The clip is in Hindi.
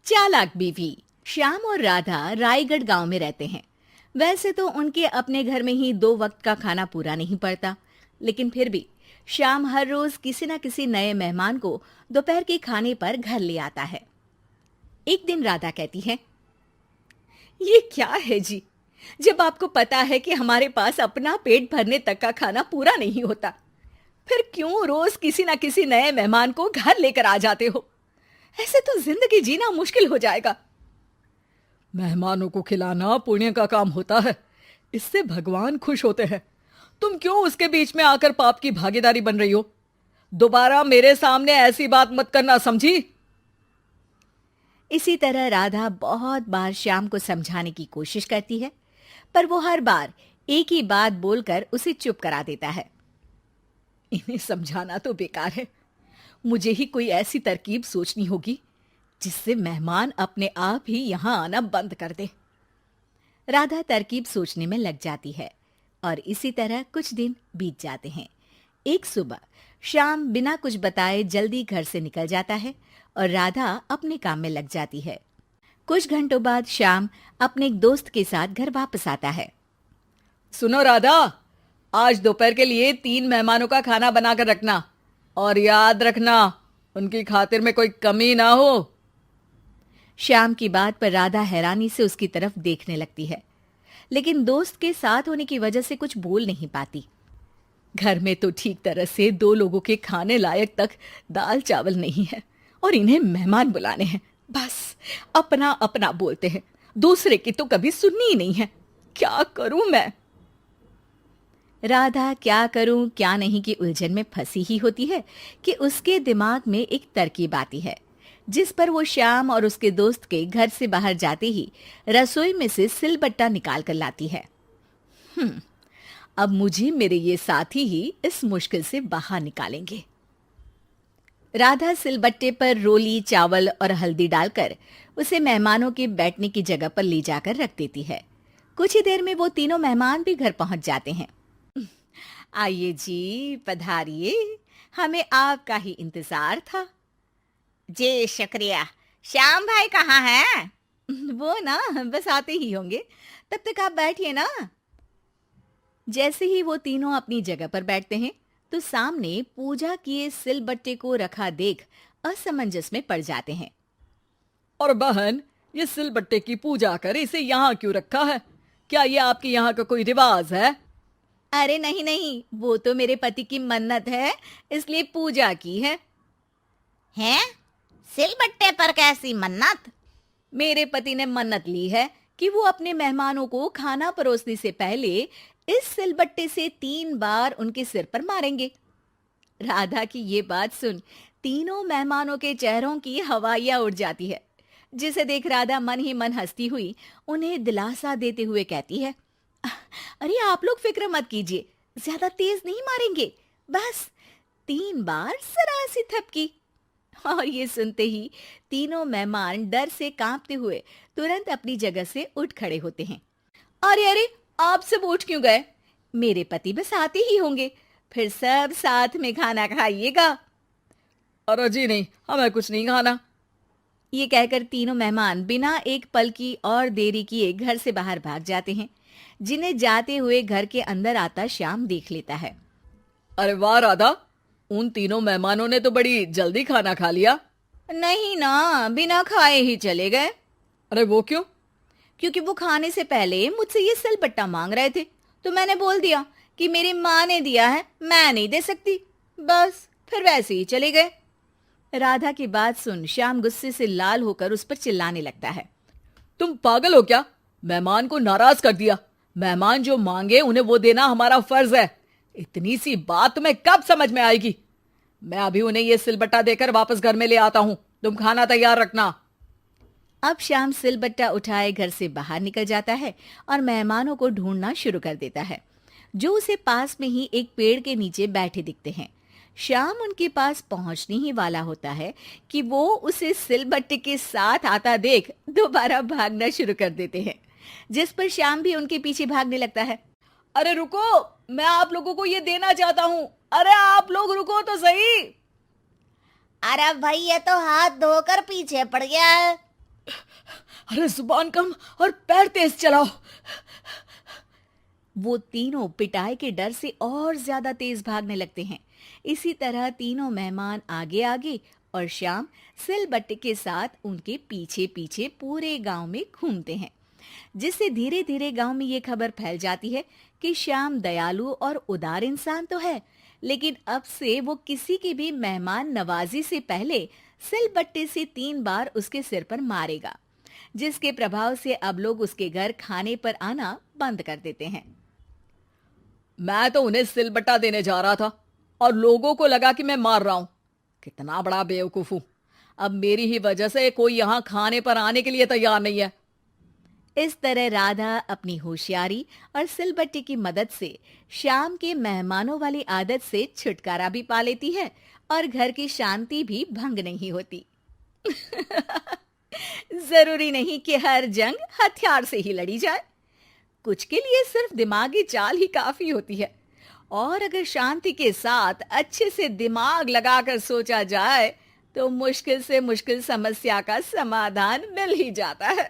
चालाक बीवी। श्याम और राधा रायगढ़ गांव में रहते हैं। वैसे तो उनके अपने घर में ही 2 वक्त का खाना पूरा नहीं पड़ता, लेकिन फिर भी श्याम हर रोज किसी न किसी नए मेहमान को दोपहर के खाने पर घर ले आता है। एक दिन राधा कहती है, ये क्या है जी, जब आपको पता है कि हमारे पास अपना पेट भरने तक का खाना पूरा नहीं होता, फिर क्यों रोज किसी न किसी नए मेहमान को घर लेकर आ जाते हो? ऐसे तो जिंदगी जीना मुश्किल हो जाएगा। मेहमानों को खिलाना पुण्य का काम होता है, इससे भगवान खुश होते हैं। तुम क्यों उसके बीच में आकर पाप की भागीदारी बन रही हो? दोबारा मेरे सामने ऐसी बात मत करना, समझी? इसी तरह राधा बहुत बार श्याम को समझाने की कोशिश करती है, पर वो हर बार एक ही बात बोलकर उसे चुप करा देता है। इन्हें समझाना तो बेकार है। मुझे ही कोई ऐसी तरकीब सोचनी होगी जिससे मेहमान अपने आप ही यहां आना बंद कर दे। राधा तरकीब सोचने में लग जाती है और इसी तरह कुछ दिन बीत जाते हैं। एक सुबह श्याम बिना कुछ बताए जल्दी घर से निकल जाता है और राधा अपने काम में लग जाती है। कुछ घंटों बाद श्याम अपने एक दोस्त के साथ घर वापस आता है। सुनो राधा, आज दोपहर के लिए 3 मेहमानों का खाना बनाकर रखना, और याद रखना उनकी खातिर में कोई कमी ना हो। श्याम की बात पर राधा हैरानी से उसकी तरफ देखने लगती है, लेकिन दोस्त के साथ होने की वजह से कुछ बोल नहीं पाती। घर में तो ठीक तरह से 2 लोगों के खाने लायक तक दाल चावल नहीं है, और इन्हें मेहमान बुलाने हैं। बस अपना अपना बोलते हैं, दूसरे की तो कभी सुननी ही नहीं है। क्या करूं मैं? राधा क्या करूं क्या नहीं की उलझन में फंसी ही होती है कि उसके दिमाग में एक तरकीब आती है, जिस पर वो श्याम और उसके दोस्त के घर से बाहर जाते ही रसोई में से सिलबट्टा निकाल कर लाती है। अब मुझे मेरे ये साथी ही इस मुश्किल से बाहर निकालेंगे। राधा सिलबट्टे पर रोली, चावल और हल्दी डालकर उसे मेहमानों के बैठने की जगह पर ले जाकर रख देती है। कुछ ही देर में वो तीनों मेहमान भी घर पहुंच जाते हैं। आइए जी, पधारिए, हमें आपका ही इंतजार था। जी शुक्रिया। श्याम भाई कहाँ हैं? वो ना बस आते ही होंगे, तब तक आप बैठिए ना। जैसे ही वो तीनों अपनी जगह पर बैठते हैं तो सामने पूजा किए सिलबट्टे को रखा देख असमंजस में पड़ जाते हैं। और बहन, ये सिलबट्टे की पूजा कर इसे यहाँ क्यों रखा है? क्या ये आपके यहाँ का कोई रिवाज है? अरे नहीं नहीं, वो तो मेरे पति की मन्नत है, इसलिए पूजा की है। हैं? सिलबट्टे पर कैसी मन्नत? मेरे पति ने मन्नत ली है कि वो अपने मेहमानों को खाना परोसने से पहले इस सिलबट्टे से 3 बार उनके सिर पर मारेंगे। राधा की ये बात सुन तीनों मेहमानों के चेहरों की हवाइयां उड़ जाती है, जिसे देख राधा मन ही मन हंसती हुई उन्हें दिलासा देते हुए कहती है, अरे आप लोग फिक्र मत कीजिए, ज्यादा तेज नहीं मारेंगे, बस 3 बार जरा सी थपकी। और ये सुनते ही तीनों मेहमान डर से कांपते हुए तुरंत अपनी जगह से उठ खड़े होते हैं। अरे अरे, आप सब उठ क्यों गए? मेरे पति बस आते ही होंगे, फिर सब साथ में खाना खाइएगा। अरे जी नहीं, हमें कुछ नहीं खाना। ये कहकर तीनों मेहमान बिना एक पल की और देरी किए घर से बाहर भाग जाते हैं, जिन्हें जाते हुए घर के अंदर आता श्याम देख लेता है। अरे वाह राधा, उन तीनों मेहमानों ने तो बड़ी जल्दी खाना खा लिया। नहीं ना, बिना खाए ही चले गए। अरे वो क्यों? क्योंकि वो खाने से पहले मुझसे ये सिलबट्टा मांग रहे थे, तो मैंने बोल दिया कि मेरी माँ ने दिया है, मैं नहीं दे सकती। बस फिर वैसे ही चले गए। राधा की बात सुन श्याम गुस्से से लाल होकर उस पर चिल्लाने लगता है। तुम पागल हो क्या? मेहमान को नाराज कर दिया। मेहमान जो मांगे उन्हें वो देना हमारा फर्ज है। इतनी सी बात तुम्हें कब समझ में आएगी? मैं अभी उन्हें ये सिलबट्टा देकर वापस घर में ले आता हूं, तुम खाना तैयार रखना। अब श्याम सिलबट्टा उठाए घर से बाहर निकल जाता है और मेहमानों को ढूंढना शुरू कर देता है, जो उसे पास में ही एक पेड़ के नीचे बैठे दिखते हैं। श्याम उनके पास पहुंचने ही वाला होता है कि वो उसे सिलबट्टे के साथ आता देख दोबारा भागना शुरू कर देते हैं, जिस पर श्याम भी उनके पीछे भागने लगता है। अरे रुको, मैं आप लोगों को ये देना चाहता हूं। अरे आप लोग रुको तो सही। अरे भाई, ये तो हाथ धोकर पीछे पड़ गया है। अरे जुबान कम और पैर तेज चलाओ। वो तीनों पिटाई के डर से और ज्यादा तेज भागने लगते हैं। इसी तरह तीनों मेहमान आगे आगे और श्याम सिलबट्टे के साथ उनके पीछे पीछे पूरे गांव में घूमते हैं, जिससे धीरे धीरे गांव में ये खबर फैल जाती है कि श्याम दयालु और उदार इंसान तो है, लेकिन अब से वो किसी की भी मेहमान नवाजी से पहले सिलबट्टे से 3 बार उसके सिर पर मारेगा, जिसके प्रभाव से अब लोग उसके घर खाने पर आना बंद कर देते हैं। मैं तो उन्हें सिलबट्टा देने जा रहा था और लोगों को लगा कि मैं मार रहा हूं। कितना बड़ा बेवकूफ हूं। अब मेरी ही वजह से कोई यहां खाने पर आने के लिए तैयार नहीं है। इस तरह राधा अपनी होशियारी और सिलबट्टे की मदद से श्याम के मेहमानों वाली आदत से छुटकारा भी पा लेती है और घर की शांति भी भंग नहीं होती। जरूरी नहीं कि हर जंग हथियार से ही लड़ी जाए। कुछ के लिए सिर्फ दिमागी चाल ही काफी होती है, और अगर शांति के साथ अच्छे से दिमाग लगाकर सोचा जाए तो मुश्किल से मुश्किल समस्या का समाधान मिल ही जाता है।